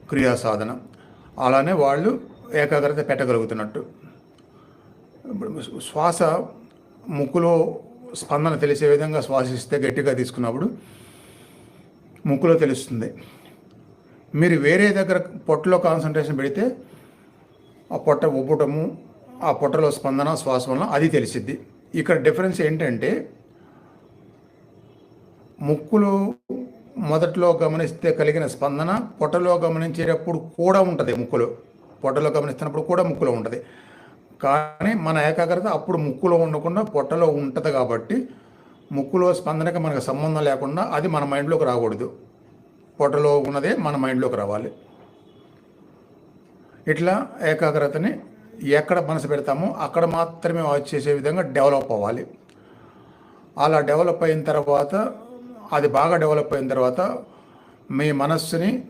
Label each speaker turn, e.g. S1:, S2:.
S1: క్రియా సాధన. అలానే వాళ్ళు ఏకాగ్రత పెట్టగలుగుతున్నట్టు. ఇప్పుడు శ్వాస ముక్కులో స్పందన తెలిసే విధంగా శ్వాసిస్తే గట్టిగా తీసుకున్నప్పుడు ముక్కులో తెలుస్తుంది. మీరు వేరే దగ్గర పొట్టలో కాన్సన్ట్రేషన్ పెడితే ఆ పొట్ట ఉబ్బటము, ఆ పొట్టలో స్పందన శ్వాస వలన అది తెలిసిద్ది. ఇక్కడ డిఫరెన్స్ ఏంటంటే ముక్కులో మొదట్లో గమనిస్తే కలిగిన స్పందన పొట్టలో గమనించేటప్పుడు కూడా ఉంటుంది. పొట్టలో గమనిస్తున్నప్పుడు కూడా ముక్కులో ఉంటుంది. కానీ మన ఏకాగ్రత అప్పుడు ముక్కులో ఉండకుండా పొట్టలో ఉంటుంది కాబట్టి ముక్కులో స్పందనకి మనకు సంబంధం లేకుండా అది మన మైండ్లోకి రాకూడదు. పొట్టలో ఉన్నదే మన మైండ్లోకి రావాలి. ఇట్లా ఏకాగ్రతని ఎక్కడ మనసు పెడతామో అక్కడ మాత్రమే వాచ్ చేసే విధంగా డెవలప్ అవ్వాలి. అలా డెవలప్ అయిన తర్వాత, అది బాగా డెవలప్ అయిన తర్వాత మీ మనస్సుని